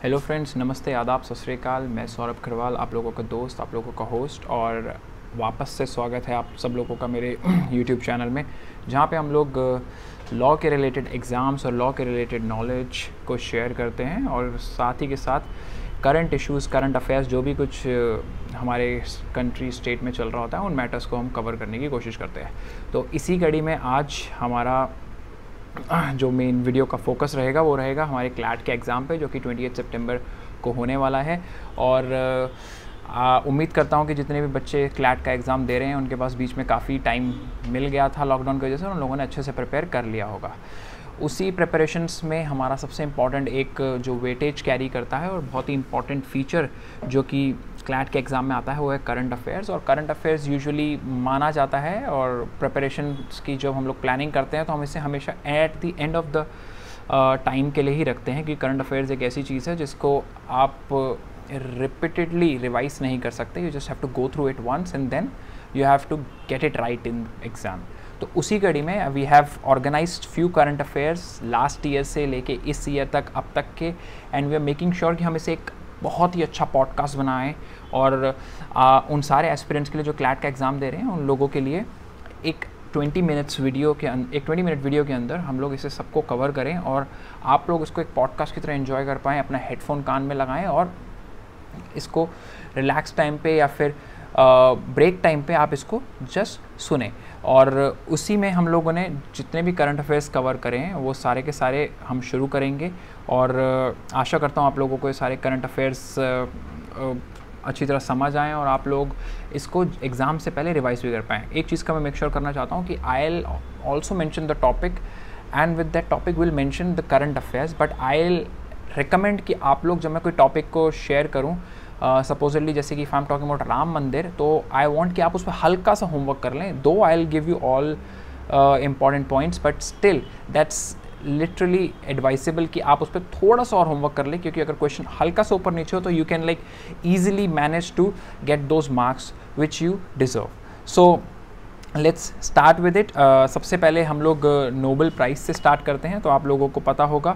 Hello friends, नमस्ते, आदाब, सत श्री अकाल। मैं सौरभ खरवाल, आप लोगों का दोस्त, आप लोगों का होस्ट, और वापस से स्वागत है आप सब लोगों का मेरे यूट्यूब चैनल में, जहाँ पे हम लोग लॉ के रिलेटेड एग्ज़ाम्स और लॉ के रिलेटेड नॉलेज को शेयर करते हैं, और साथ ही के साथ करंट इश्यूज़, करंट अफेयर्स, जो भी कुछ हमारे कंट्री स्टेट में चल रहा होता है, उन मैटर्स को हम कवर करने की कोशिश करते हैं। तो इसी कड़ी में आज हमारा जो मेन वीडियो का फोकस रहेगा वो रहेगा हमारे क्लैट के एग्ज़ाम पे, जो कि 28 सितंबर को होने वाला है। और उम्मीद करता हूँ कि जितने भी बच्चे क्लैट का एग्ज़ाम दे रहे हैं उनके पास बीच में काफ़ी टाइम मिल गया था लॉकडाउन की वजह से, उन लोगों ने अच्छे से प्रिपेयर कर लिया होगा। उसी प्रिपरेशंस में हमारा सबसे इम्पॉर्टेंट एक जो वेटेज कैरी करता है और बहुत ही इम्पॉर्टेंट फीचर जो कि क्लैट के एग्ज़ाम में आता है वो है करंट अफेयर्स। और करंट अफेयर्स यूजुअली माना जाता है, और प्रिपरेशन की जब हम लोग प्लानिंग करते हैं तो हम इसे हमेशा at the end of the time के लिए ही रखते हैं, कि करंट अफेयर्स एक ऐसी चीज़ है जिसको आप रिपीटेडली रिवाइज नहीं कर सकते। You just have to go through it once and then you have to get it right in exam. तो उसी कड़ी में we have organised few current affairs last year से लेके इस ईयर तक, अब तक के, and we are making sure कि हम इसे एक बहुत ही अच्छा पॉडकास्ट बनाएं, और उन सारे एस्पिरेंट्स के लिए जो क्लैट का एग्ज़ाम दे रहे हैं उन लोगों के लिए एक 20 मिनट वीडियो के अंदर हम लोग इसे सबको कवर करें, और आप लोग इसको एक पॉडकास्ट की तरह एंजॉय कर पाएँ, अपना हेडफोन कान में लगाएं और इसको रिलैक्स टाइम पे या फिर ब्रेक टाइम पे आप इसको जस्ट सुने। और उसी में हम लोगों ने जितने भी करंट अफेयर्स कवर करें हैं वो सारे के सारे हम शुरू करेंगे, और आशा करता हूँ आप लोगों को ये सारे करंट अफेयर्स अच्छी तरह समझ आएँ और आप लोग इसको एग्ज़ाम से पहले रिवाइज भी कर पाएँ। एक चीज़ का मैं मेक श्योर करना चाहता हूँ कि I will also mention the topic, and with that topic will mention the current affairs, but I will recommend कि आप लोग जब मैं कोई टॉपिक को शेयर करूँ, सपोजली जैसे कि if I am talking about Ram मंदिर, तो आई वांट कि आप उस पर हल्का सा होमवर्क कर लें। दो I will give you all important points, but still that's literally advisable कि आप उस पर थोड़ा सा और होमवर्क कर लें, क्योंकि अगर क्वेश्चन हल्का सा ऊपर नीचे हो तो you can like easily manage to get those marks which you deserve. So let's start with it. सबसे पहले हम लोग नोबेल प्राइज़ से स्टार्ट करते हैं। तो आप लोगों को पता होगा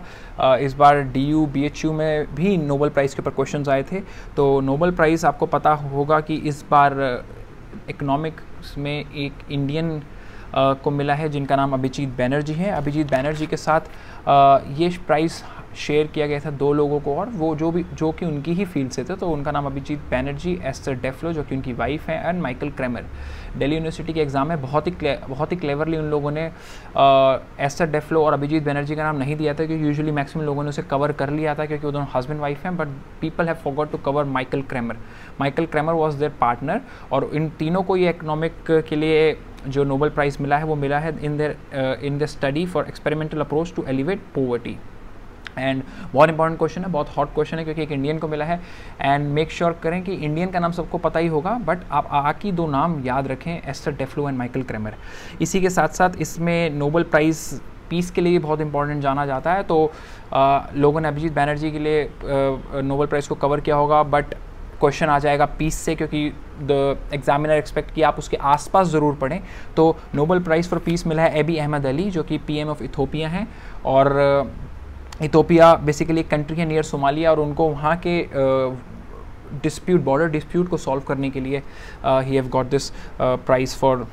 इस बार DU BHU में भी नोबेल प्राइज़ के ऊपर क्वेश्चंस आए थे। तो नोबेल प्राइज़ आपको पता होगा कि इस बार इकोनॉमिक्स में एक इंडियन को मिला है जिनका नाम अभिजीत बैनर्जी है। अभिजीत बैनर्जी के साथ ये प्राइज़ शेयर किया गया था दो लोगों को, और वो जो कि उनकी ही फील्ड से थे। तो उनका नाम अभिजीत बैनर्जी, एस्थर डेफ्लो जो कि उनकी वाइफ हैं, and Michael Kremer. Delhi university के एग्ज़ाम में बहुत ही क्लेवरली उन लोगों ने एस्थर डेफ्लो और अभिजीत बैनर्जी का नाम नहीं दिया था, क्योंकि यूजुअली मैक्सिमम लोगों ने उसे कवर कर लिया था क्योंकि वो दोनों हस्बैंड वाइफ हैं, but people have forgot to cover Michael Kramer. Michael Kramer was their partner, और इन तीनों को ये इकोनॉमिक के लिए जो नोबेल प्राइज़ मिला है वो मिला है in their study for experimental approach to alleviate poverty. And बहुत इंपॉर्टेंट क्वेश्चन है, बहुत हॉट क्वेश्चन है, क्योंकि एक इंडियन को मिला है। एंड मेक श्योर करें कि इंडियन का नाम सबको पता ही होगा, बट आप आकी दो नाम याद रखें, एस्थर डेफ्लो एंड माइकल क्रेमर। इसी के साथ साथ इसमें नोबेल प्राइज़ पीस के लिए बहुत इंपॉर्टेंट जाना जाता है। तो लोगों ने अभिजीत बैनर्जी के लिए नोबेल प्राइज़ को कवर किया होगा, बट क्वेश्चन आ जाएगा पीस से, क्योंकि द एग्जामिनर एक्सपेक्ट कि आप उसके आसपास ज़रूर पढ़ें। तो नोबेल प्राइज़ फॉर पीस मिला है एबी अहमद अली, जो कि PM ऑफ इथोपिया हैं। और इथोपिया बेसिकली एक कंट्री है नियर सोमालिया, और उनको वहाँ के बॉर्डर डिस्प्यूट को सॉल्व करने के लिए he have got this prize for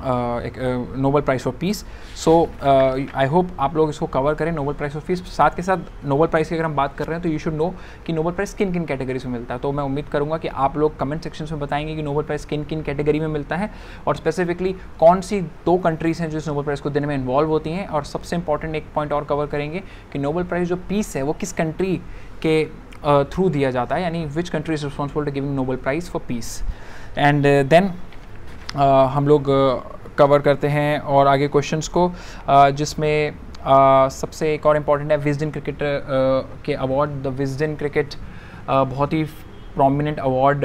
Nobel prize for piece. So I hope आप लोग इसको कवर करें, नोबेल प्राइज़ फॉर पीस। साथ के साथ नोबेल प्राइज़ की अगर हम बात कर रहे हैं तो यू शुड नो कि नोबेल प्राइज़ किन किन कैटेगरीज में मिलता है। तो मैं उम्मीद करूंगा कि आप लोग कमेंट सेक्शन में बताएंगे कि नोबेल प्राइज़ किन किन कैटेगरी में मिलता है, और स्पेसिफिकली कौन सी दो कंट्रीज़ हैं जो इस नोबेल प्राइज़ को देने में इन्वॉल्व होती हैं। और सबसे इंपॉर्टेंट एक पॉइंट और कवर करेंगे कि नोबेल प्राइज़ जो पीस है वो किस कंट्री के थ्रू दिया जाता है, यानी which country is responsible to giving Nobel prize for peace. And then हम लोग कवर करते हैं और आगे क्वेश्चंस को, जिसमें सबसे एक और इम्पॉर्टेंट है विजडन क्रिकेट के अवार्ड। द विजडन क्रिकेट बहुत ही प्रोमिनेंट अवार्ड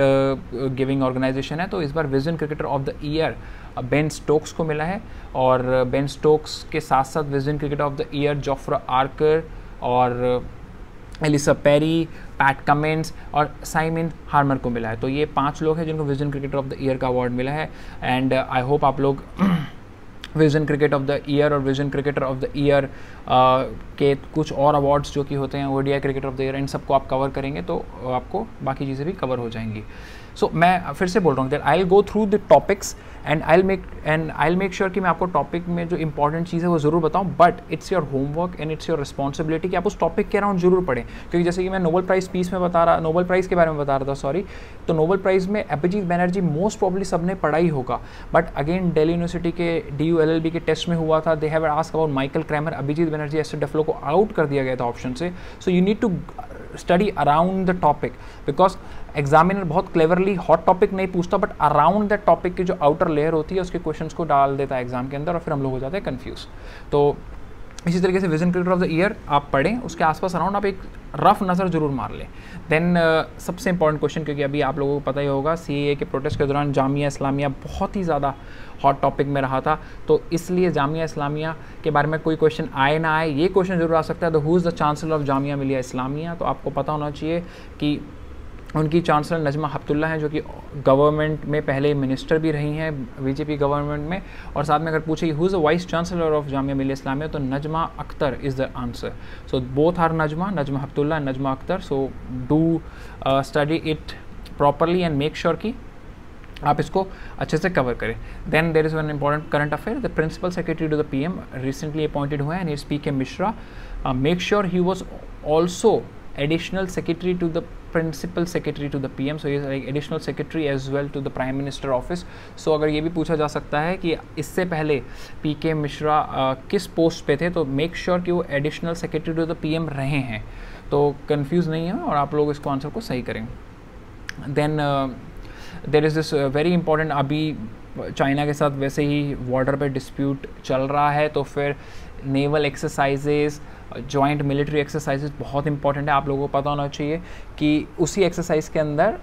गिविंग ऑर्गेनाइजेशन है। तो इस बार Wisden cricketer of the year Ben Stokes को मिला है, और बेन स्टोक्स के साथ साथ Wisden cricketer of the year Jofra Archer, और एलिसा पेरी, पैट कमिंस और साइमन हार्मर को मिला है। तो ये 5 लोग हैं जिनको Wisden cricketer of the year का अवार्ड मिला है। एंड आई होप आप लोग Wisden cricket of the year और Wisden cricketer of the year के कुछ और अवार्ड्स जो कि होते हैं, ODI cricketer of the year, इन सबको आप कवर करेंगे तो आपको बाकी चीज़ें भी कवर हो जाएंगी। सो मैं फिर से बोल रहा हूँ that I will go through the topics and I will make sure कि मैं आपको टॉपिक में जो इंपॉर्टेंट चीज़ है वो ज़रूर बताऊँ, but it's your homework and it's your responsibility कि आप उस टॉपिक के अराउंड जरूर पढ़ें। क्योंकि जैसे कि मैं नोबेल प्राइज़ के बारे में बता रहा था, सॉरी, तो नोबेल प्राइज़ में अभिजीत बैनर्जी मोस्ट प्रॉब्ली सबने पढ़ा ही होगा, बट अगेन दिल्ली यूनिवर्सिटी के DU-LLB के टेस्ट में हुआ था, they have asked about Michael Kramer, Abhijit Banerjee, Esther Duflo को आउट कर दिया गया था ऑप्शन से। So you need to study around the topic, because examiner बहुत क्लेवरली हॉट टॉपिक नहीं पूछता, बट अराउंड दैट टॉपिक की जो आउटर लेयर होती है उसके क्वेश्चंस को डाल देता है एग्जाम के अंदर और फिर हम लोग हो जाते हैं कंफ्यूज। तो इसी तरीके से vision cricketer of the year आप पढ़ें, उसके आसपास अराउंड आप एक रफ नज़र जरूर मार लें। देन सबसे इंपॉर्टेंट क्वेश्चन, क्योंकि अभी आप लोगों को पता ही होगा CAA के प्रोटेस्ट के दौरान जामिया इस्लामिया बहुत ही ज़्यादा हॉट टॉपिक में रहा था, तो इसलिए जामिया इस्लामिया के बारे में कोई क्वेश्चन आए ना आए, ये क्वेश्चन जरूर आ सकता है, the who is the chancellor of Jamia Millia Islamia. तो आपको पता होना चाहिए कि उनकी चांसलर नजमा हेपतुल्ला हैं, जो कि गवर्नमेंट में पहले मिनिस्टर भी रही हैं बीजेपी गवर्नमेंट में, और साथ में अगर पूछे who is the vice chancellor of Jamia Millia Islamia तो Najma Akhtar is the answer. So both are Najma Heptulla, Najma Akhtar. So do study it properly and make sure कि आप इसको अच्छे से कवर करें। Then there is one important current affair, the principal secretary to the PM recently appointed हुए हैं, is PK Mishra. Make sure he was also additional secretary to the principal secretary to the PM, so he is like additional secretary as well to the prime minister office। so अगर ये भी पूछा जा सकता है कि इससे पहले PK मिश्रा किस पोस्ट पे थे, तो मेक श्योर कि वो additional secretary to the PM रहे हैं, तो कंफ्यूज नहीं है और आप लोग इसको आंसर को सही करेंगे। Then there is this very important, अभी चाइना के साथ वैसे ही बॉर्डर पे डिस्प्यूट चल रहा है, तो फिर naval exercises, joint military exercises बहुत इंपॉर्टेंट है। आप लोगों को पता होना चाहिए कि उसी एक्सरसाइज के अंदर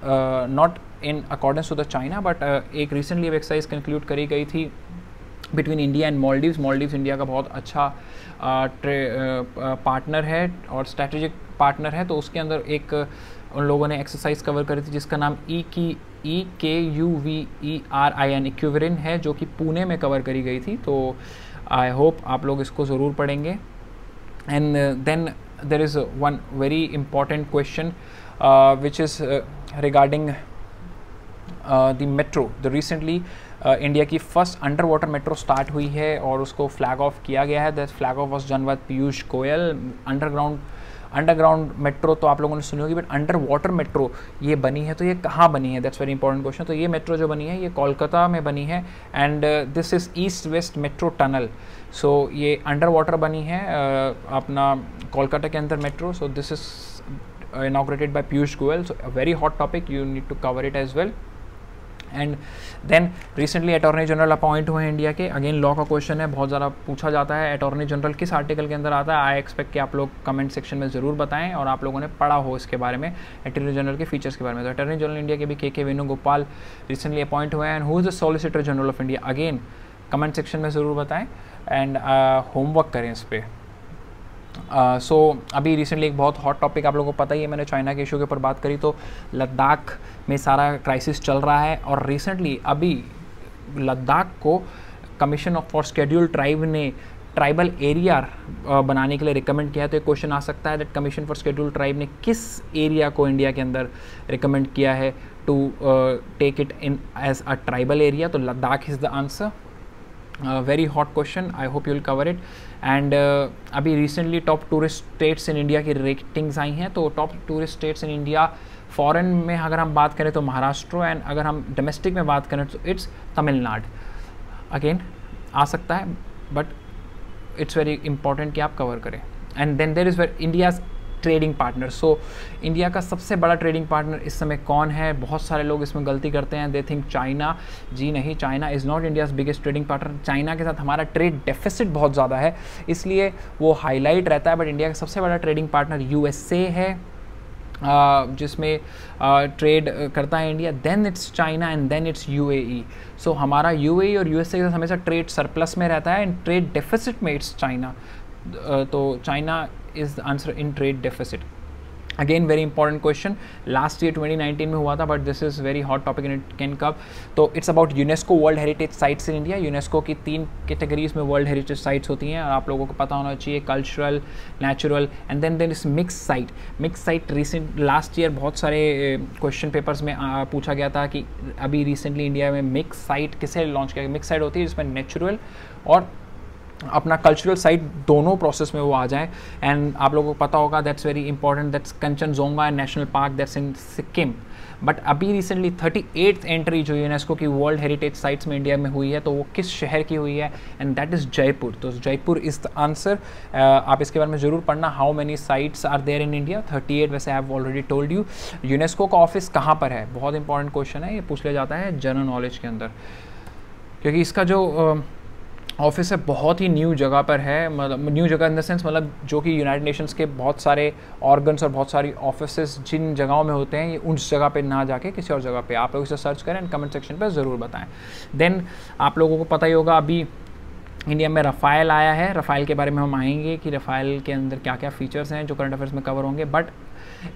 not in accordance to the China, but एक रिसेंटली एक्सरसाइज कंक्लूड करी गई थी between India and Maldives. Maldives India का बहुत अच्छा पार्टनर है और स्ट्रेटेजिक पार्टनर है, तो उसके अंदर एक उन लोगों ने एक्सरसाइज कवर करी थी जिसका नाम EKUVERIN इक्विवेरिन है, जो कि पुणे में कवर करी गई थी। तो आई होप आप लोग इसको ज़रूर पढ़ेंगे। And then there is one very important question which is regarding the metro. The recently India की first under water metro start हुई है और उसको फ्लैग ऑफ किया गया है। That flag off was done by Piyush Goyal. Underground metro तो आप लोगों ने सुनी होगी, बट अंडर वाटर मेट्रो ये बनी है, तो ये कहाँ बनी है, दैट्स वेरी इंपॉर्टेंट क्वेश्चन। तो ये मेट्रो जो बनी है ये कोलकाता में बनी है and this is east west metro tunnel. So ये अंडर वाटर बनी है अपना कोलकाता के अंदर metro. So this is inaugurated by Piyush Goyal, so a very hot topic, you need to cover it as well। And then recently attorney general appoint हुए हैं India के। Again law का question है, बहुत ज़्यादा पूछा जाता है, अटॉर्नी जनरल किस आर्टिकल के अंदर आता है। आई एक्सपेक्ट कि आप लोग कमेंट सेक्शन में ज़रूर बताएं और आप लोगों ने पढ़ा हो इसके बारे में, अटॉर्नी जनरल के फीचर्स के बारे में। तो अटॉर्नी जनरल इंडिया के भी के वेणुगोपाल रिसेंटली अपॉइंट हुए हैं। And who is the solicitor general of India, again comment section में ज़रूर बताएँ एंड होमवर्क करें इस पर। सो अभी रिसेंटली एक बहुत हॉट टॉपिक आप लोगों को पता ही है, मैंने चाइना के इशू के ऊपर बात करी, तो लद्दाख में सारा क्राइसिस चल रहा है और रिसेंटली अभी लद्दाख को कमीशन फॉर शेड्यूल्ड ट्राइब ने ट्राइबल एरिया बनाने के लिए रिकमेंड किया है। तो एक क्वेश्चन आ सकता है that commission for scheduled tribe ने किस एरिया को इंडिया के अंदर रिकमेंड किया है to take it in as a tribal area, तो Ladakh is the answer. Very hot question, I hope you will cover it. And अभी recently top tourist states in India की रेटिंग्स आई हैं, तो top tourist states in India foreign में अगर हम बात करें तो महाराष्ट्र, एंड अगर हम डोमेस्टिक में बात करें तो इट्स तमिलनाडु। अगेन आ सकता है बट इट्स वेरी इंपॉर्टेंट कि आप कवर करें। And then there is India's trading partner. So India का सबसे बड़ा ट्रेडिंग पार्टनर इस समय कौन है? बहुत सारे लोग इसमें गलती करते हैं, दे थिंक चाइना। जी नहीं, China is not India's biggest trading partner. China के साथ हमारा ट्रेड डेफिसिट बहुत ज़्यादा है, इसलिए वो हाईलाइट रहता है, बट इंडिया का सबसे बड़ा ट्रेडिंग पार्टनर USA है, जिसमें ट्रेड करता है India, then it's China and then it's UAE। सो हमारा UAE और USA के साथ हमेशा ट्रेड सरप्लस में रहता है एंड ट्रेड डेफिसिट में इट्स चाइना। तो China is the answer in trade deficit. Again very important question, last year 2019 में हुआ था, but this is very hot topic in it can कब। तो it's about UNESCO world heritage sites in India. UNESCO की 3 categories में world heritage sites होती हैं और आप लोगों को पता होना चाहिए, cultural, natural and then there is mix site. Mix site recent last year बहुत सारे क्वेश्चन पेपर्स में पूछा गया था कि अभी रिसेंटली इंडिया में मिक्स साइट किसे लॉन्च किया गया। मिक्स साइट होती है जिसमें नेचुरल और अपना कल्चरल साइट दोनों प्रोसेस में वो आ जाए। एंड आप लोगों को पता होगा that's very important, that's Kanchenjunga national park, that's in Sikkim. But अभी रिसेंटली 38th एंट्री जो यूनेस्को की वर्ल्ड हेरिटेज साइट्स में इंडिया में हुई है, तो वो किस शहर की हुई है, एंड दैट इज़ जयपुर। तो जयपुर इज़ द आंसर। आप इसके बारे में ज़रूर पढ़ना, how many sites are there in India, 38 वैसे I have already told you. UNESCO का ऑफिस कहाँ पर है, बहुत इंपॉर्टेंट क्वेश्चन है, ये पूछ लिया जाता है जनरल नॉलेज के अंदर, क्योंकि इसका जो ऑफिस है बहुत ही न्यू जगह पर है, मतलब न्यू जगह इन द सेंस मतलब जो कि यूनाइटेड नेशंस के बहुत सारे ऑर्गन्स और बहुत सारी ऑफिसेस जिन जगहों में होते हैं, ये उस जगह पे ना जाके किसी और जगह पे आप लोग इसे सर्च करें एंड कमेंट सेक्शन पे ज़रूर बताएं। देन आप लोगों को पता ही होगा अभी इंडिया में रफ़ाइल आया है। रफ़ाइल के बारे में हम आएंगे कि रफ़ाइल के अंदर क्या क्या फीचर्स हैं जो करंट अफेयर्स में कवर होंगे। बट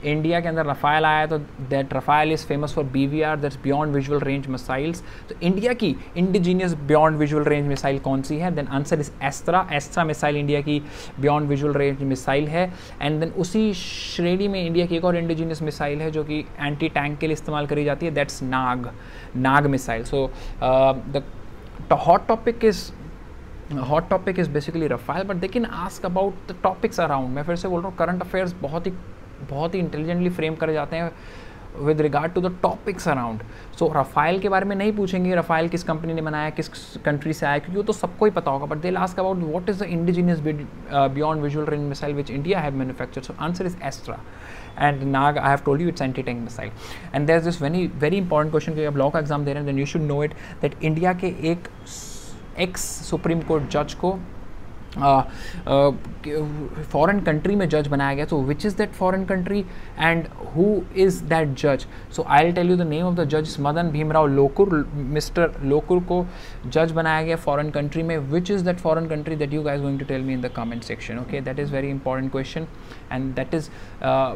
इंडिया के अंदर रफ़ाइल आया है तो that Rafale is famous for BVR, that's beyond visual range missiles. तो इंडिया की indigenous beyond visual range missile कौन सी है, then answer is Astra. Astra missile India की बियॉन्ड विजुअल रेंज मिसाइल है। एंड देन उसी श्रेणी में इंडिया की एक और इंडिजीनियस मिसाइल है जो कि एंटी टैंक के लिए इस्तेमाल करी जाती है, that's Nag missile. So the hot topic is basically Rafale, but they can ask about the topics around. मैं फिर से बोल रहा हूँ, करंट अफेयर्स बहुत ही इंटेलिजेंटली फ्रेम करे जाते हैं with regard to the topics around. So Rafale के बारे में नहीं पूछेंगे रफ़ाइल किस कंपनी ने बनाया, किस कंट्री से आया, क्योंकि वो तो सबको ही पता होगा, but they ask about what is the indigenous beyond visual range missile which India have manufactured. So answer is Astra. And Nag I have told you it's anti tank missile. And there is this very important question कि आप law का exam दे रहे हैं, then you should know it that India के एक x supreme court जज को फॉरेन कंट्री में जज बनाया गया। तो which is that foreign country and who is that जज? So I will tell you the name of the जज, मदन भीमराव लोकुर। मिस्टर लोकुर को जज बनाया गया फॉरेन कंट्री में। Which is that foreign country that you guys going to tell me in the comment section. Okay, that is very important question and that is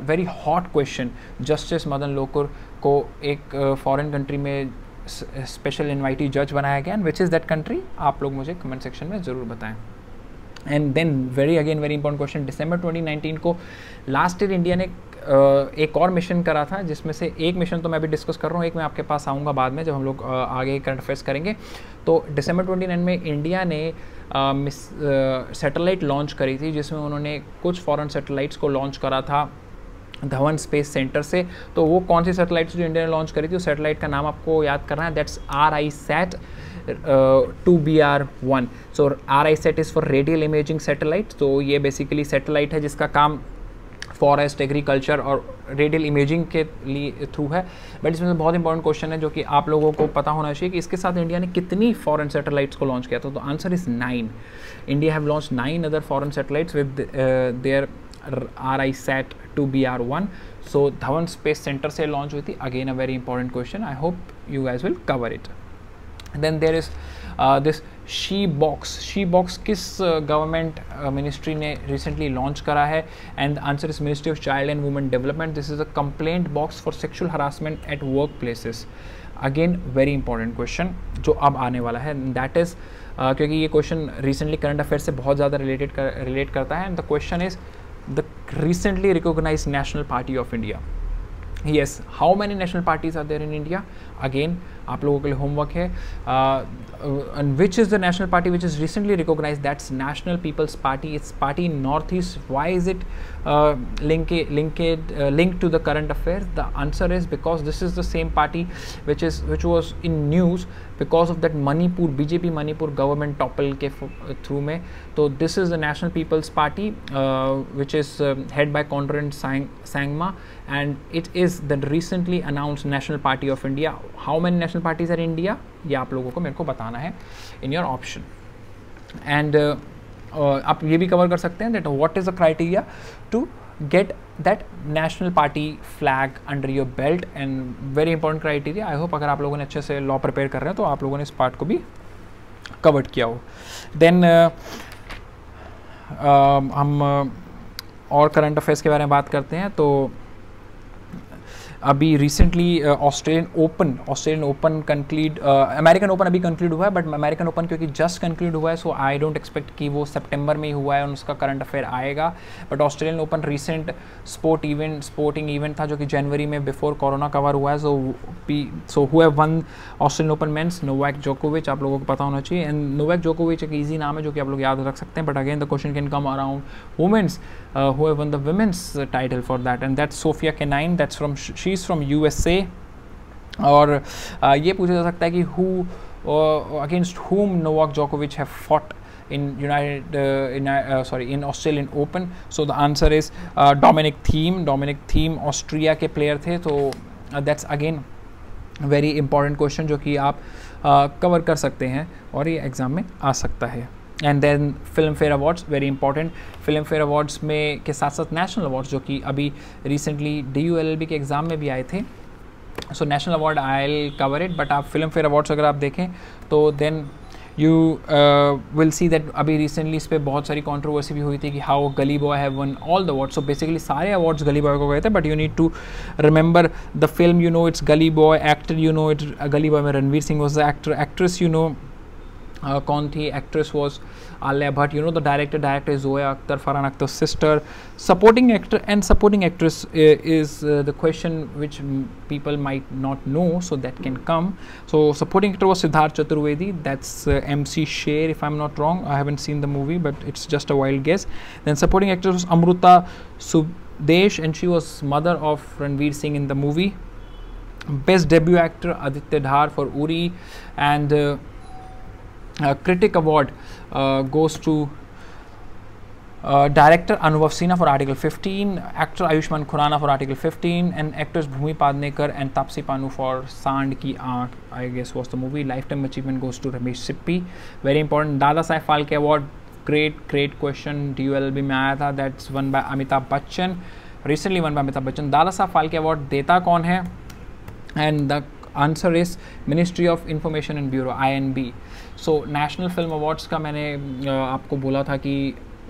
very hot question. Justice Madan Lokur को एक foreign country में special invitee जज बनाया गया, and which is that country आप लोग मुझे comment section में ज़रूर बताएं। And then very important question, December 2019 को लास्ट ईयर इंडिया ने एक और मिशन करा था, जिसमें से एक मिशन तो मैं अभी डिस्कस कर रहा हूँ, एक मैं आपके पास आऊँगा बाद में जब हम लोग आगे करंट अफेयर्स करेंगे। तो दिसंबर 29 में इंडिया ने सैटेलाइट लॉन्च करी थी, जिसमें उन्होंने कुछ फॉरेन सैटेलाइट्स को लॉन्च करा था धवन स्पेस सेंटर से। तो वो कौन सी सैटेलाइट्स जो इंडिया ने लॉन्च करी थी, उस सैटेलाइट का नाम आपको याद करना है, that's RISAT 2BR1। So RISAT is for radial imaging satellite. तो ये बेसिकली सैटेलाइट है जिसका काम फॉरेस्ट, एग्रीकल्चर और रेडियल इमेजिंग के लिए थ्रू है। बट इसमें से बहुत इंपॉर्टेंट क्वेश्चन है जो कि आप लोगों को पता होना चाहिए कि इसके साथ इंडिया ने कितनी फॉरेन सैटेलाइट्स को लॉन्च किया था। तो answer is 9। India have launch 9 other foreign satellites with their RISAT 2BR1। सो धवन स्पेस सेंटर से लॉन्च हुई थी। Again a very important question, I hope you guys will cover it. Then there is this she box किस government ministry ने recently launch करा है, and answer is ministry of child and women development. This is a complaint box for sexual harassment at work places. Again very important question जो अब आने वाला है, that is क्योंकि ये क्वेश्चन रिसेंटली करंट अफेयर से बहुत ज़्यादा रिलेट करता है। And the question is the recently recognised national party of India. Yes, how many national parties are there in India? Again, आप लोगों के लिए होमवर्क है। And which is the national party which is recently recognized? That's National People's Party. It's party in Northeast. Why is it linked to the current affairs? The answer is because this is the same party which was in news because of that Manipur BJP Manipur government topple के through में। तो this is the National People's Party which is head by Conrad Sangma, and it is the recently announced National Party of India. How many national parties are in India? ये आप लोगों को मेरे को बताना है in your option. And आप ये भी कवर कर सकते हैं that what is the criteria to get that national party flag under your belt, and very important criteria. I hope अगर आप लोगों ने अच्छे से लॉ प्रिपेयर कर रहे हैं तो आप लोगों ने इस पार्ट को भी कवर्ड किया हो। देन हम और करंट अफेयर्स के बारे में बात करते हैं। तो अभी recently Australian open conclude, American open अभी कंक्लूड हुआ है, बट अमेरिकन ओपन क्योंकि जस्ट कंक्लूड हुआ है, सो आई डोंट एक्सपेक्ट कि वो सितंबर में ही हुआ है और उसका करंट अफेयर आएगा. But Australian open recent sporting event था जो कि जनवरी में बिफोर कोरोना कवर हुआ है. So who have won Australian Open men's, Novak जोकोविच, आप लोगों को पता होना चाहिए. एंड नोवाक जोकोविच एक ईजी नाम है जो कि आप लोग याद रख सकते हैं, but again the question can come around women's who have won the women's title for that, and that's Sophia Kenine. She's from USA. और ये पूछा जा सकता है कि against whom Novak Djokovic have fought in in Australian Open. So the answer is Dominic Thiem Austria के player थे. तो that's again very important question जो कि आप कवर कर सकते हैं और ये एग्ज़ाम में आ सकता है. And then Filmfare awards, very important. Filmfare awards में के साथ साथ नेशनल अवार्ड्स जो कि अभी रिसेंटली DULLB के एग्ज़ाम में भी आए थे. So national award I will cover it, but आप फिल्म फेयर अवार्ड्स अगर आप देखें तो then you will see that अभी रिसेंटली इस पर बहुत सारी कॉन्ट्रोवर्सी भी हुई थी कि how Gully Boy have won all the awards. So basically सारे अवार्ड्स गली बॉय को गए थे, but you need to remember the film, you know it's Gully Boy. Actor you know it's Gully Boy में Ranveer Singh was the actor. Actress you know कौन थी, actress was Alia Bhatt. You know the director Zoya Akhtar, Farhan Akhtar sister. Supporting actor and supporting actress is the question which people might not know, so that can come. So supporting actor was Siddharth Chaturvedi, that's MC Sher if I'm not wrong. I haven't seen the movie but it's just a wild guess. Then supporting actress was Amruta Subdesh and she was mother of Ranveer Singh in the movie. Best debut actor Aditya Dhar for Uri, and critic award goes to director Anubhav Sinha for Article 15, actor Ayushmann Khurrana for Article 15, and actors Bhumi Padnekar and Taapsee Pannu for Sand Ki Aankh, I guess was the movie. Lifetime achievement goes to Ramesh Sippy, very important. Dada Saif Phalke award, great question, DULLB में आया था. That's won by Amitabh Bachchan, recently won by Amitabh Bachchan. Dada Saif Phalke award देता कौन है? And the answer is Ministry of Information and Bureau, INB. So national film awards का मैंने आपको बोला था कि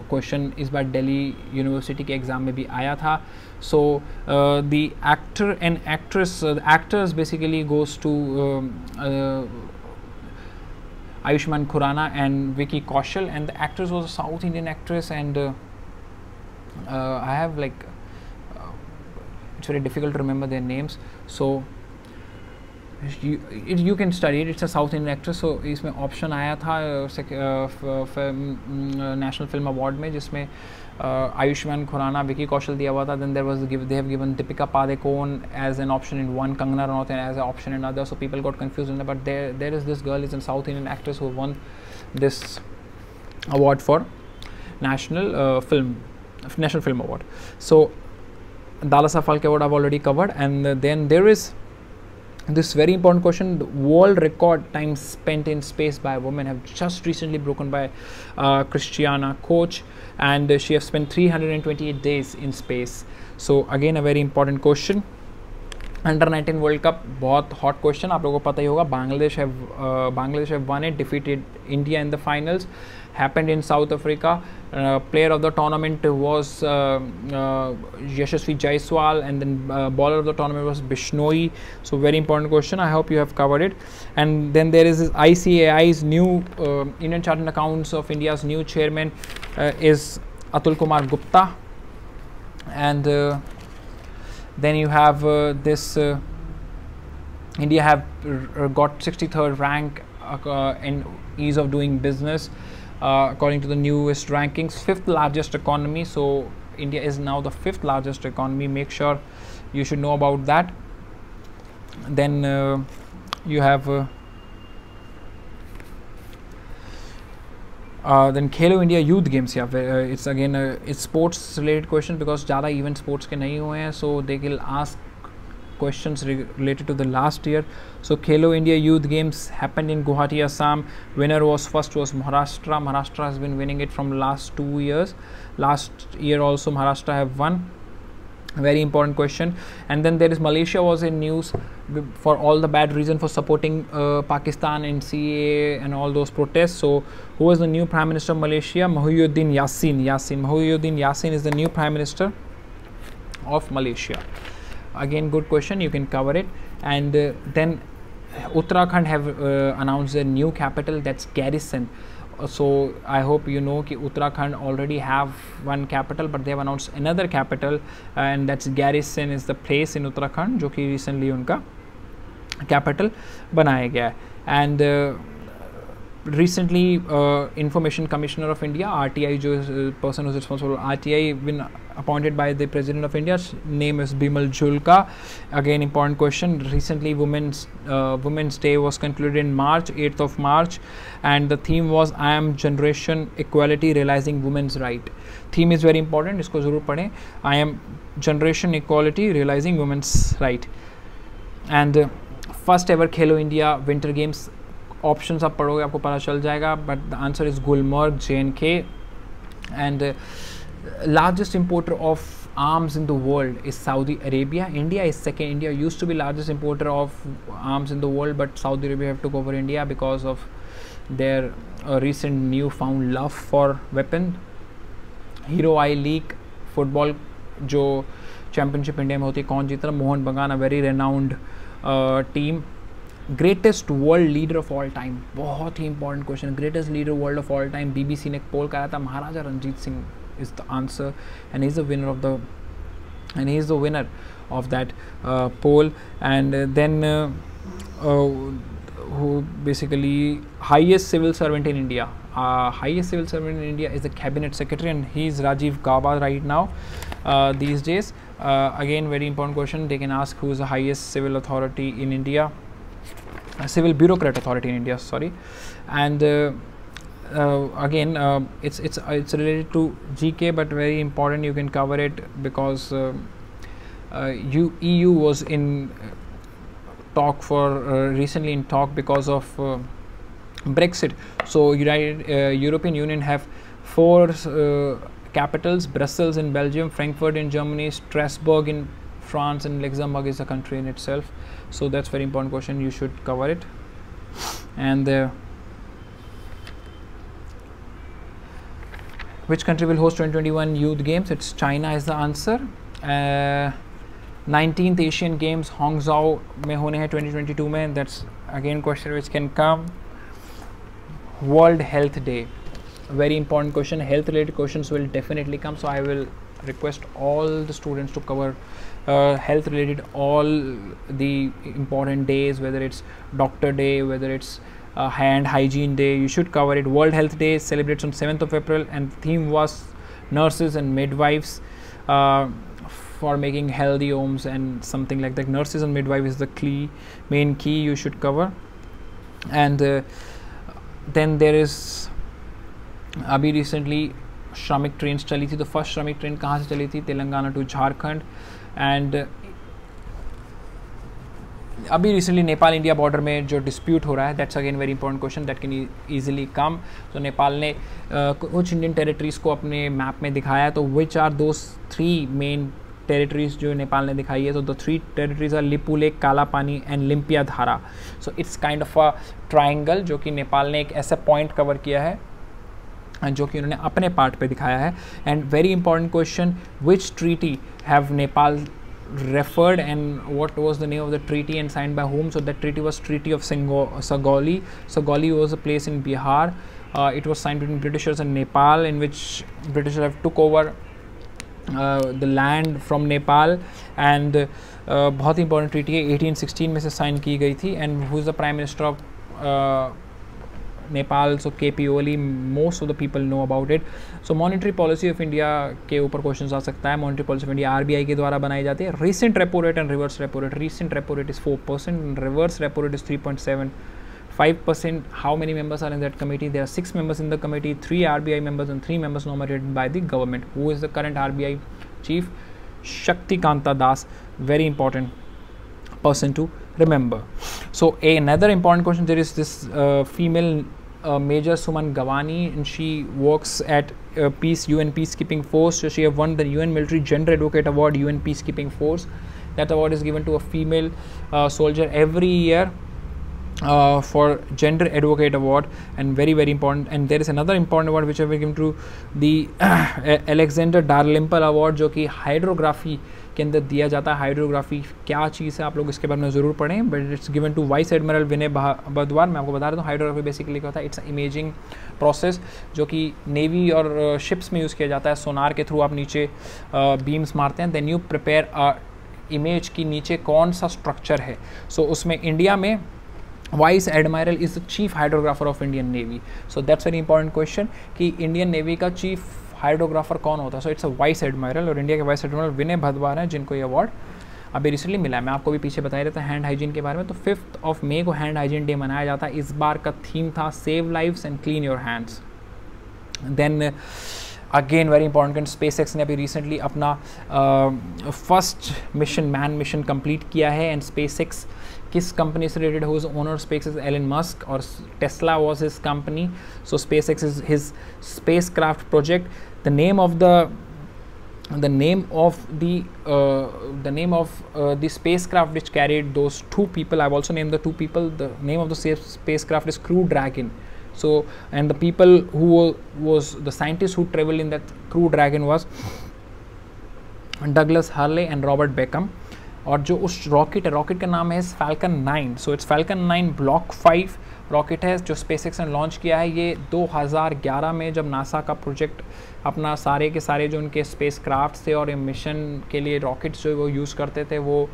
क्वेश्चन इस बार दिल्ली यूनिवर्सिटी के एग्ज़ाम में भी आया था. So the actor and actress, actors basically goes to Ayushmann Khurrana and Vicky Kaushal, and the actress was a South Indian actress, and I have like it's very difficult to remember their names, so you can study it. It's a South Indian actress. So इसमें option आया था national film award में जिसमें आयुष्मान खुराना, विकी कौशल दिया हुआ था. Then there was they have given Deepika Padukone as an option in one, Kangana Ranaut as an option in other. So people got confused in that. But there is this girl, is a South Indian actress who won this award for national film award. So Dada Saif Phalke award I've already covered, and then there is this very important question: the world record time spent in space by a woman have just recently broken by Christiana Koch, and she has spent 328 days in space. So again a very important question. Under 19 World Cup, बहुत hot question, आप लोगों को पता ही होगा. Bangladesh have won it, defeated India in the finals. Happened in South Africa. Player of the tournament was Yashasvi Jaiswal, and then bowler of the tournament was Bishnoi. So very important question. I hope you have covered it. And then there is ICAI's new Indian Chartered Accounts of India's new chairman is Atul Kumar Gupta, and then you have this India have got 63rd rank in ease of doing business according to the newest rankings. 5th largest economy, so India is now the 5th largest economy. Make sure you should know about that. Then you have then Khelo India Youth Games. Yeah, it's again it's sports related question because ज़्यादा event sports के नहीं हुए हैं, so they will ask questions related to the last year. So Khelo India Youth Games happened in Guwahati, Assam. Winner was Maharashtra. Maharashtra has been winning it from last 2 years. Last year also Maharashtra have won. Very important question. And then there is Malaysia was in news for all the bad reason for supporting Pakistan and CAA and all those protests. So who is the new Prime Minister of Malaysia? Muhyiddin Yassin. Muhyiddin Yassin is the new Prime Minister of Malaysia. again good question, you can cover it. And then Uttarakhand have announced a new capital, that's Garrison. So I hope you know कि Uttarakhand already have one capital, but they have announced another capital, and that's Garrison is the place in Uttarakhand जो कि recently उनका capital बनाया गया है. And recently Information Commissioner of India, RTI, जो person who's responsible for RTI, been appointed by the President of India. Name is Bimal Julka. Again, important question. Recently Women's Day was concluded in March, 8th of March, and the theme was I am Generation Equality Realizing Women's Right. Theme is very important, इसको ज़रूर पढ़ें. I am Generation Equality Realizing Women's Right. And first ever Khelo India Winter Games, options आप पढ़ोगे आपको पता चल जाएगा, but the answer is Gulmarg, JNK. And largest importer of arms in the world is Saudi Arabia. India is second. India used to be largest importer of arms in the world, but Saudi Arabia have took over India because of their recent newfound love for weapon. Hero I League football जो championship India में होती है, कौन जीत रहा? मोहन बगान, a very renowned team. Greatest world leader of all time, बहुत ही important question. Greatest leader world of all time, BBC ने पोल कराया था, Maharaja Ranjit Singh is the answer, and he is the winner of that poll. And then who basically highest civil servant in India, highest civil servant in India is the cabinet secretary, and he is Rajiv Gauba right now these days. Again, very important question, they can ask who is the highest civil authority in India, civil bureaucrat authority in India, sorry. And again, it's related to GK, but very important, you can cover it because EU was in talk for recently in talk because of Brexit. So European Union have 4 capitals: Brussels in Belgium, Frankfurt in Germany, Strasbourg in France, and Luxembourg is a country in itself. So that's very important question, you should cover it. And which country will host 2021 Youth Games? It's China is the answer. 19th Asian Games Hangzhou में होने हैं 2022 में. That's again question which can come. World Health Day, very important question. Health related questions will definitely come, so I will request all the students to cover health related all the important days, whether it's Doctor Day, whether it's Hand Hygiene Day, you should cover it. World Health Day celebrates on 7th of April, and theme was nurses and midwives for making healthy homes and something like that. Nurses and midwives is the main key you should cover. And then there is अभी recently श्रमिक train चली थी, तो first श्रमिक train कहाँ से चली थी? तेलंगाना टू झारखंड. एंड अभी रिसेंटली नेपाल इंडिया बॉर्डर में जो डिस्प्यूट हो रहा है, that's again very important question that can easily come. तो नेपाल ने कुछ इंडियन टेरिटरीज को अपने मैप में दिखाया है, तो which are those 3 main territories जो नेपाल ने दिखाई है? तो the 3 territories are Lipu Lekh, Kala Pani and Limpiya Dhara. So it's kind of a triangle जो कि नेपाल ने एक ऐसा पॉइंट कवर किया है जो कि उन्होंने अपने पार्ट पे दिखाया है. And very important question, which treaty have Nepal referred and what was the name of the treaty and signed by whom? So that treaty was Treaty of Sugauli. Sugauli was a place in Bihar. It was signed between Britishers and Nepal, in which Britishers have took over the land from Nepal. And बहुत ही important treaty है, 1816 में से sign की गई थी. And who is the Prime Minister of Nepal? So KP Oli. Most of the people know about it. So monetary policy of India के ऊपर question आ सकता है. monetary policy of India RBI के द्वारा बनाई जाती है. recent repo rate and reverse repo rate. recent repo rate is 4% and reverse repo rate is 3.75%. how many members are in that committee? There are 6 members in the committee, 3 RBI members and 3 members nominated by the government. Who is the current RBI chief? Shaktikanta Das. Very important person to remember. So another important question, there is this female Major Suman Gawani, and she works at UN Peacekeeping Force. So she have won the UN Military Gender Advocate Award, UN Peacekeeping Force. That award is given to a female soldier every year for Gender Advocate Award, and very important. And there is another important award which have been given to the Alexander Darlimpal Award, जो कि hydrography के अंदर दिया जाता है। Hydrography क्या चीज़ है, आप लोग इसके बारे में ज़रूर पढ़ें, but it's given to vice admiral Vinay Badhwar. मैं आपको बता रहा हूँ हाइड्रोग्राफी बेसिकली क्या होता है, इट्स इमेजिंग प्रोसेस जो कि नेवी और शिप्स में यूज़ किया जाता है। सोनार के थ्रू आप नीचे बीम्स मारते हैं, देन यू प्रिपेयर इमेज की नीचे कौन सा स्ट्रक्चर है। सो उसमें इंडिया में vice admiral is the chief hydrographer of Indian navy. So that's very important question कि इंडियन नेवी का चीफ हाइड्रोग्राफर कौन होता है। So it's a vice admiral, और इंडिया के वाइस एडमायरल विनय भदवार हैं जिनको ये अवार्ड अभी रिसेंटली मिला है। मैं आपको भी पीछे बताया रहता है हैंड हाइजीन के बारे में। तो 5 मई को हैंड हाइजीन डे मनाया जाता है। इस बार का थीम था save lives and clean your hands. Then again very important, SpaceX ने अभी रिसेंटली अपना first mission man mission complete किया है। एंड स्पेसएक्स किस कंपनी से related, whose owner SpaceX Elon Musk, और Tesla was his company. So SpaceX is his spacecraft project. The name of the spacecraft which carried those 2 people, I've also named the 2 people. The name of the spacecraft is Crew Dragon. So, and the people who was the scientists who traveled in that Crew Dragon was Douglas Hurley and Robert Beckham. और जो उस rocket है, rocket का नाम है Falcon 9. So it's Falcon 9 Block 5 rocket है जो SpaceX ने लॉन्च किया है। ये 2011 में जब नासा का प्रोजेक्ट अपना सारे के सारे जो उनके स्पेस क्राफ्ट थे और मिशन के लिए रॉकेट्स जो वो यूज़ करते थे, वो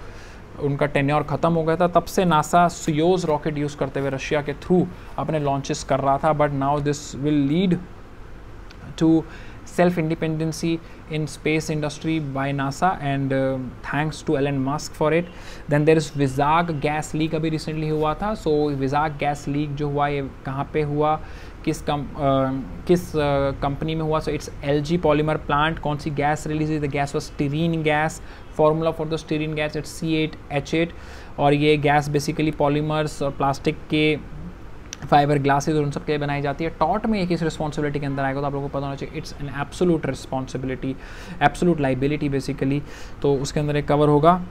उनका टेन्योर ख़त्म हो गया था। तब से नासा सोयूज़ रॉकेट यूज़ करते हुए रशिया के थ्रू अपने लॉन्चेस कर रहा था। But now this will lead to self-independency in space industry by NASA, and thanks to Elon Musk for it. Then there is Vizag gas leak अभी recently हुआ था। So Vizag gas leak जो हुआ ये कहाँ पे हुआ, किस कंपनी में हुआ। So it's LG polymer plant। कौन सी गैस रिलीज हुई? The gas was styrene gas. Formula for the styrene gas it's C8H8, और ये गैस बेसिकली पॉलीमर्स और प्लास्टिक के फाइबर ग्लासेस और उन सब के लिए बनाई जाती है। टॉट में एक इस रिस्पॉन्सिबिलिटी के अंदर आएगा तो आप लोगों को पता होना चाहिए it's an absolute responsibility, absolute liability basically, तो उसके अंदर एक कवर होगा।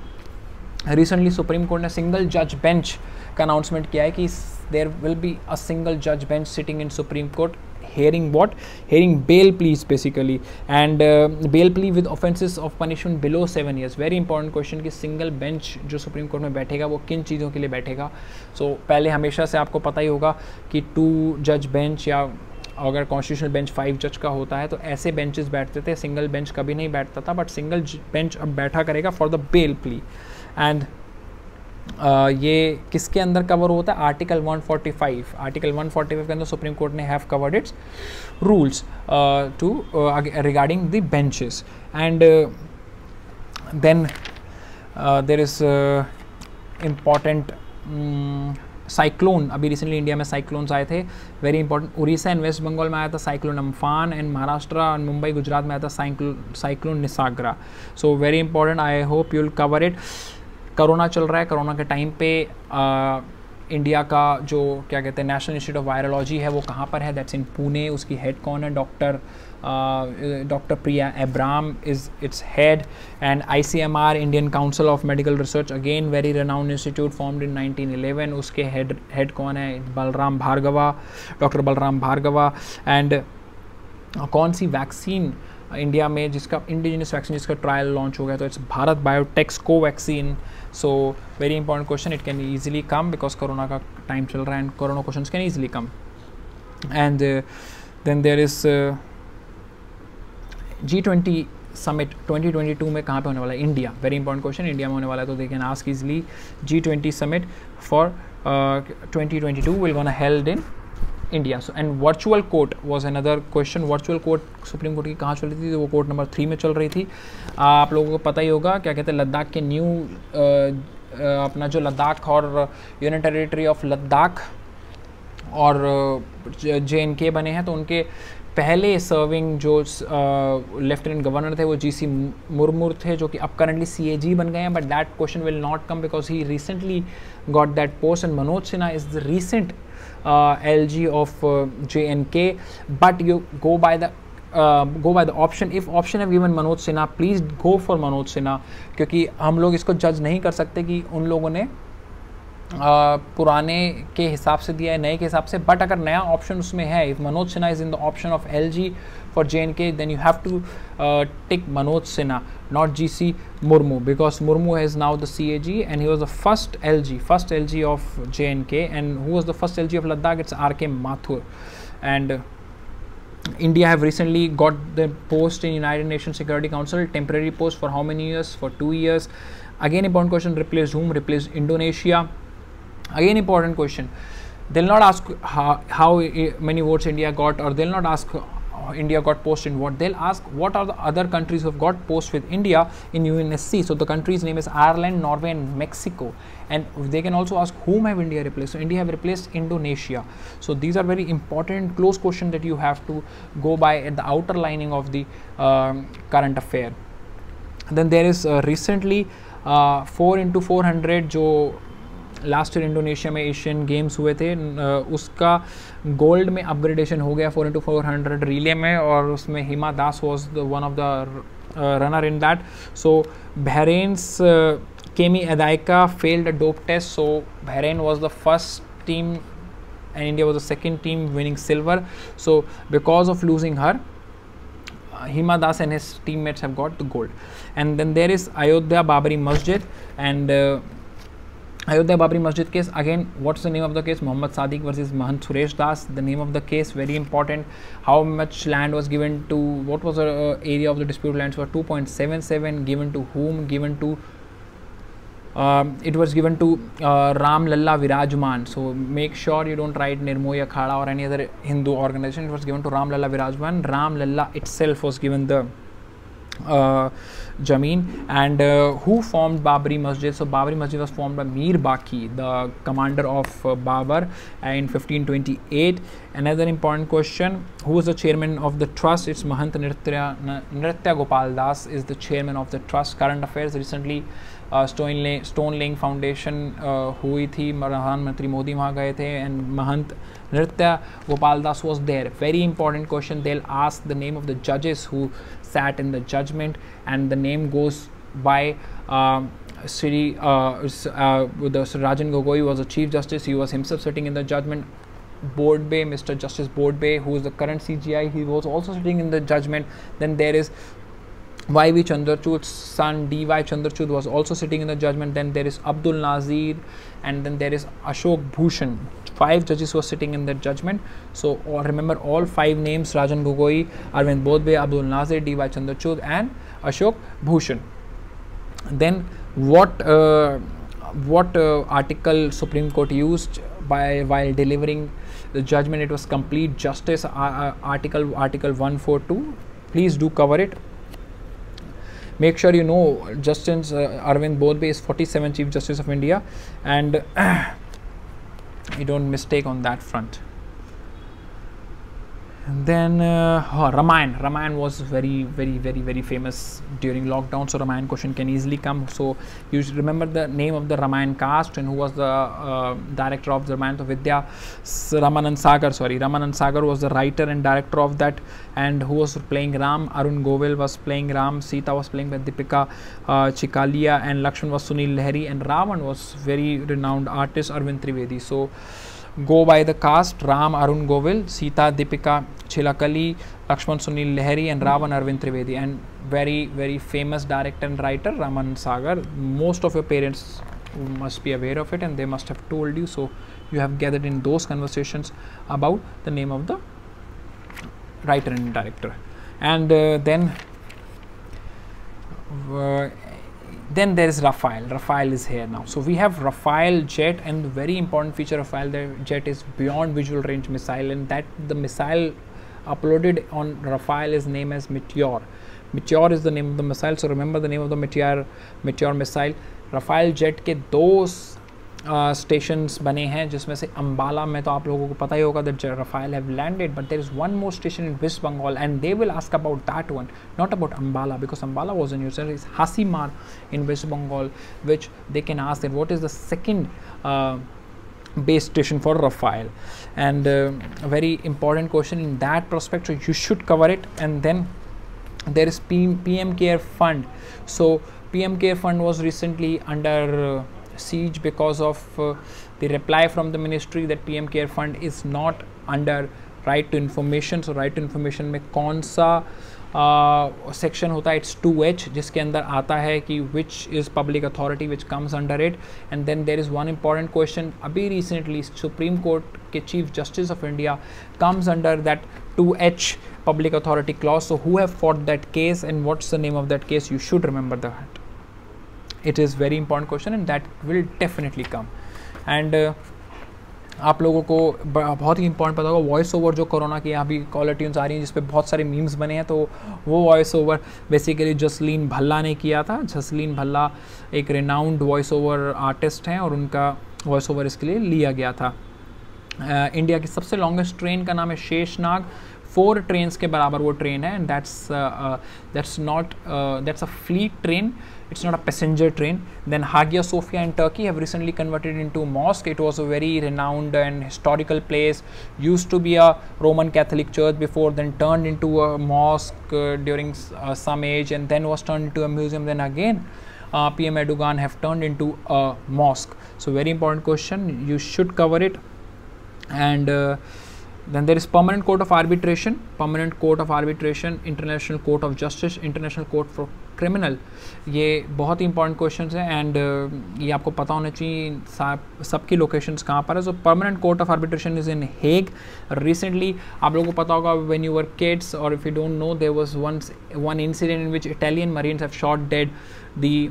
रिसेंटली सुप्रीम कोर्ट ने सिंगल जज बेंच का अनाउंसमेंट किया है कि there will be a single जज bench sitting in Supreme Court hearing what? Hearing bail pleas basically, and bail plea with offenses of punishment below 7 years. Very important question कि single bench जो supreme court में बैठेगा वो किन चीज़ों के लिए बैठेगा। सो पहले हमेशा से आपको पता ही होगा कि 2 जज बेंच, या अगर कॉन्स्टिट्यूशनल बेंच 5 जज का होता है तो ऐसे बेंचेस बैठते थे, सिंगल बेंच कभी नहीं बैठता था। बट सिंगल बेंच अब बैठा करेगा for the bell plea. And ये किसके अंदर कवर होता है? आर्टिकल 145। आर्टिकल 145 के अंदर सुप्रीम कोर्ट ने have covered its rules to regarding the benches. And then there is important cyclone. अभी रिसेंटली इंडिया में साइक्लोन्स आए थे, very important. Orissa and West Bengal में आया था cyclone Amphan, and Maharashtra and Mumbai Gujarat में आया था cyclone Nisarga. So very important, I hope you will cover it. Corona चल रहा है, कोरोना के टाइम पे इंडिया का जो क्या कहते हैं नेशनल इंस्टीट्यूट ऑफ वायरोलॉजी है वो कहाँ पर है? That's in Pune. उसकी हेड कौन है? Doctor Priya Abram is its head. And ICMR Indian council of medical research, again very renowned institute formed in 1911। उसके हेड कौन है? बलराम भार्गवा, डॉक्टर बलराम भार्गवा। एंड कौन सी वैक्सीन इंडिया में जिसका इंडिजिनस वैक्सीन जिसका ट्रायल लॉन्च हो गया? तो it's Bharat biotechs Covaxin. So very important question, it can easily come because corona का टाइम चल रहा है and corona question can easily come. And then there is G20 summit 2022 में कहाँ पे होने वाला है? India. Very important question, India में होने वाला है, तो they can ask easily. G20 summit for 2022 will gonna held in India. So and virtual court was another question. Virtual court supreme court की कहाँ चल रही थी? तो वो कोर्ट नंबर 3 में चल रही थी। आप लोगों को पता ही होगा क्या कहते हैं, लद्दाख के न्यू अपना जो लद्दाख और यूनियन टेरिटरी ऑफ लद्दाख और JNK बने हैं, तो उनके पहले सर्विंग जो लेफ्टिनेंट गवर्नर थे वो GC मुर्मू थे, जो कि अब करंटली CAG बन गए हैं। But that question will not come because he recently got that post, and Manoj Sinha is the recent LG of JNK. But you go by the option. If option have given Manoj Sinha, please go for Manoj Sinha, क्योंकि हम लोग इसको जज नहीं कर सकते कि उन लोगों ने पुराने के हिसाब से दिया है, नए के हिसाब से, बट अगर नया ऑप्शन उसमें है, if Manoj Sinha is in the option of LG for JNK, then you have to tick Manoj Sinha, not GC Murmu, because Murmu is now the CAG and he was the first LG of JNK. And who was the first LG of Ladakh? It's RK Mathur. And India have recently got the post in United Nations Security Council, temporary post for how many years? For 2 years. Again important question, replaced whom? Replaced Indonesia. Again important question, they'll not ask how many votes India got, or they'll not ask India got post in what, they'll ask what are the other countries who have got post with India in UNSC. So the country's name is Ireland, Norway and Mexico. And they can also ask whom have India replaced. So India have replaced Indonesia. So these are very important close questions that you have to go by at the outer lining of the current affair. Then there is recently 4x400 जो last year Indonesia में Asian games हुए थे, उसका gold में upgradation हो गया 4x400 relay में, और उसमें Hima Das was the one of the runner in that. So Bahrain's Kemi Adekoya failed a dope test, so Bahrain was the first team and India was the second team winning silver. So because of losing her, Hima Das and his teammates have got the gold. And then there is Ayodhya Babri Masjid, and Ayodhya Babri Masjid case, again what's the name of the case? Muhammad Sadiq versus Mahant Suresh Das. The name of the case very important. How much land was given to, what was the area of the disputed lands? For 2.77, given to whom? Given to it was given to Ram Lalla Virajman. So make sure you don't write Nirmoy Akhada or any other Hindu organization. It was given to Ram Lalla Virajman. Ram Lalla itself was given the Jameen. And who formed Babri Masjid? So Babri Masjid was formed by Mir Baqi, the commander of Babur, in 1528. Another important question, who was the chairman of the trust? It's Mahant Nritya Gopal Das is the chairman of the trust. Current affairs, recently stone laying foundation हुई थी, प्रधानमंत्री मोदी वहाँ गए थे, and Mahant Nritya Gopal Das was there. Very important question, they will ask the name of the जजेस who sat in the judgment, and the name goes by Sri Rajan Gogoi was the Chief Justice. He was himself sitting in the judgment. Bordbe, Mr. Justice Bordbe, who is the current CGI, he was also sitting in the judgment. Then there is YV Chandrachud's son DY Chandrachud was also sitting in the judgment. Then there is Abdul Nazir, and then there is Ashok Bhushan. 5 judges were sitting in the judgment. So remember all 5 names: Rajan Gogoi, Arvind Bodbe, Abdul Nazir, DY Chandrachud and Ashok Bhushan. Then what article Supreme Court used while delivering the judgment? It was complete justice, article 142. Please do cover it. Make sure you know Justice Arvind Bodbe is 47th Chief Justice of India, and you don't mistake on that front. And then Ramayan was very famous during lockdown, so Ramayan question can easily come. So you should remember the name of the Ramayan caste and who was the director of the Ramayan Vidya. Ramanand Sagar was the writer and director of that, and who was playing Ram? Arun Govil was playing Ram, Sita was playing by Deepika Chikalia, and Lakshman was Sunil Lahiri, and Ravan was very renowned artist Arvind Trivedi. So go by the cast: Ram Arun Govil, Sita Deepika Chilakali, Lakshman Sunil Lahiri, and Ravan Arvind Trivedi. And very famous director and writer Raman Sagar. Most of your parents must be aware of it, and they must have told you, so you have gathered in those conversations about the name of the writer and director. And then there is Rafale. Rafale is here now. So we have Rafale jet, and the very important feature of Rafale jet is beyond visual range missile, and that the missile uploaded on Rafale is named as Meteor. Meteor is the name of the missile. So remember the name of the Meteor missile. Rafale jet के 2 stations बने हैं, जिसमें से अम्बाला में तो आप लोगों को पता ही होगा that Rafale have landed, but there is one more station in West Bengal, and they will ask about that one, not about Ambala, because Ambala was in Usar. It's Hasimar in West Bengal, which they can ask that what is the second base station for Rafale. And a very important question in that prospect, so you should cover it. And then there is PM Care Fund. So PM Care Fund was recently under siege because of the reply from the ministry that PM Care Fund is not under right to information. So right to information में कौन सा section होता है? It's 2H, जिसके अंदर आता है कि which is public authority which comes under it. And then there is one important question. अभी रिसेंटली सुप्रीम कोर्ट के chief justice of India comes under that 2H public authority clause. So who have fought that case and what's the name of that case? You should remember that. It is very important question and that will definitely come. And आप लोगों को बहुत ही important पता होगा voice over जो corona की अभी कॉलर ट्यून्स आ रही हैं जिस पे बहुत सारे मीम्स बने हैं, तो वो voice over basically Jasleen Bhalla ने किया था. जसलीन भल्ला एक रिनाउंड वॉइस ओवर आर्टिस्ट हैं और उनका वॉइस ओवर इसके लिए लिया गया था. इंडिया की सबसे लॉन्गेस्ट ट्रेन का नाम है शेषनाग. 4 ट्रेन्स के बराबर वो ट्रेन है. And that's a fleet train. It's not a passenger train. Then Hagia Sophia in Turkey have recently converted into mosque. It was a very renowned and historical place. Used to be a Roman Catholic church before, then turned into a mosque during some age, and then was turned into a museum. Then again, PM Erdogan have turned into a mosque. So very important question. You should cover it. And then there is Permanent Court of Arbitration, Permanent Court of Arbitration, International Court of Justice, International Court for Criminal. ये बहुत ही important questions हैं and ये आपको पता होना चाहिए सबकी लोकेशंस कहाँ पर है. So permanent court of arbitration is in Hague. Recently आप लोगों को पता होगा व्हेन यू वर किड्स और if you don't know there was one incident in which Italian marines have shot dead the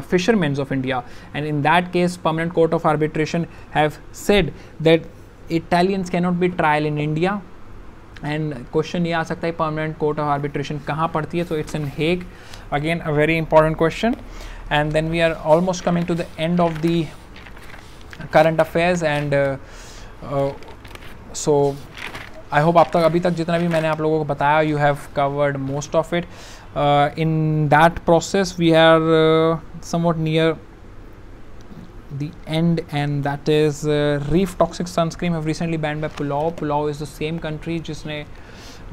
fishermen of India, and in that case Permanent Court of Arbitration have said that Italians cannot be trial in India. And question ये आ सकता है permanent court of arbitration कहाँ पड़ती है? तो it's in Hague. Again a very important question. And then we are almost coming to the end of the current affairs. And so I hope आप तक अभी तक जितना भी मैंने आप लोगों को बताया you have covered most of it. In that process we are somewhat near the end, and that is Reef toxic sunscreen have recently banned by Palau. Palau is the same country जिसने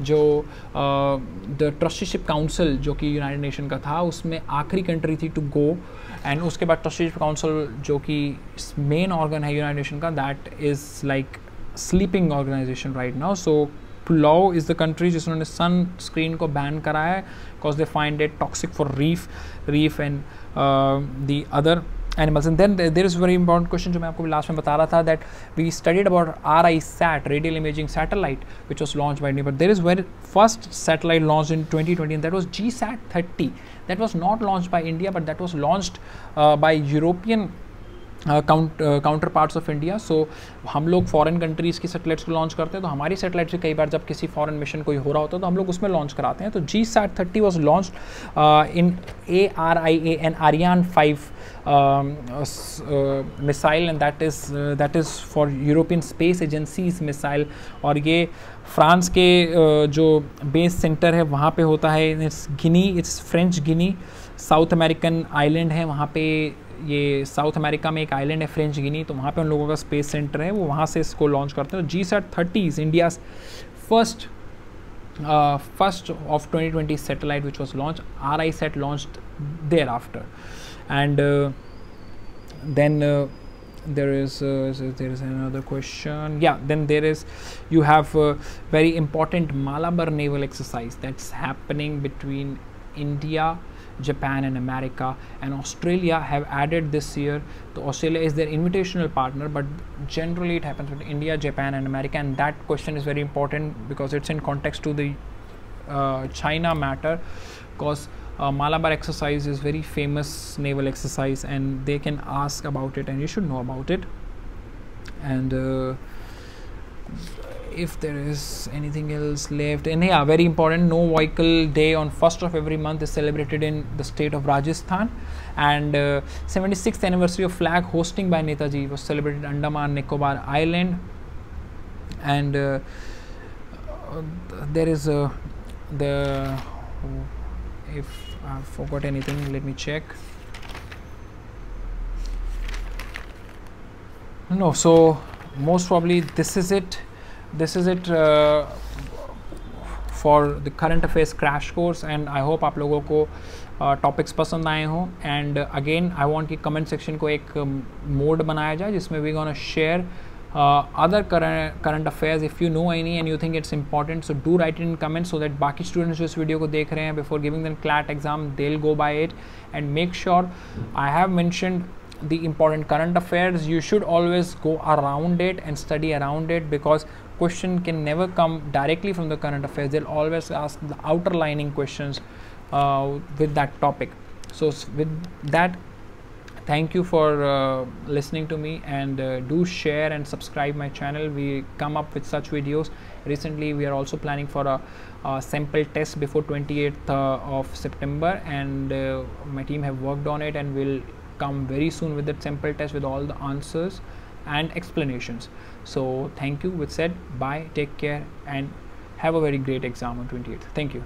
जो the trusteeship council जो कि United Nation का था उसमें आखिरी country थी to go. And उसके बाद ट्रस्टीशिप काउंसिल जो कि मेन ऑर्गन है यूनाइटेड नेशन का, that is like sleeping organisation right now. So Palau is the country जिन्होंने सन स्क्रीन को बैन करा है because they find it toxic for reef and the other animals. And then there is a very important question जो मैं आपको last में बता रहा था, that we studied about RISAT, radial imaging satellite, which was launched by India. But there is very first satellite launched in 2020, and that was GSAT-30. That was not launched by India, but that was launched by European counterparts of India. So हम लोग foreign countries की satellites को launch करते हैं, तो हमारी satellite से कई बार जब किसी फॉरेन मिशन कोई हो रहा होता है तो हम लोग उसमें लॉन्च कराते हैं. तो GSAT-30 was launched in ARIAN Ariane 5 missile, and that is for European space agencies missile. और ये फ्रांस के जो बेस सेंटर है वहाँ पे होता है. It's French Guinea, south American island है वहाँ पे. ये साउथ अमेरिका में एक आइलैंड है फ्रेंच गिनी, तो वहाँ पे उन लोगों का स्पेस सेंटर है, वो वहाँ से इसको लॉन्च करते हैं. GSAT-30 is India's first of 2020 satellite which was launched. RISAT launched thereafter. And then there is another question. Yeah, then there is, you have very important Malabar naval exercise that's happening between India, Japan and America, and Australia have added this year. So Australia is their invitational partner, but generally it happens with India, Japan and America. And that question is very important because it's in context to the China matter, because Malabar exercise is very famous naval exercise and they can ask about it and you should know about it. And if there is anything else left, and yeah, very important, no vehicle day on 1st of every month is celebrated in the state of Rajasthan. And 76th anniversary of flag hosting by Netaji was celebrated in Andaman Nicobar Island. And there is if I forgot anything, let me check. No, so most probably this is it for the current affairs crash course. And I hope आप लोगों को topics पसंद आए हों. And again I want कि comment section को एक mode बनाया जाए जिसमें we gonna share other current affairs. If you know any and you think it's important, so do write it in comments so that बाकी students जो इस video को देख रहे हैं before giving them CLAT exam they'll go by it. And make sure I have mentioned the important current affairs. You should always go around it and study around it, because question can never come directly from the current affairs. They'll always ask the outer lining questions with that topic. So with that, thank you for listening to me, and do share and subscribe my channel. We come up with such videos. Recently we are also planning for a sample test before 28th of September, and my team have worked on it and will come very soon with that sample test with all the answers and explanations. So thank you. With said, bye, take care, and have a very great exam on 28th. Thank you.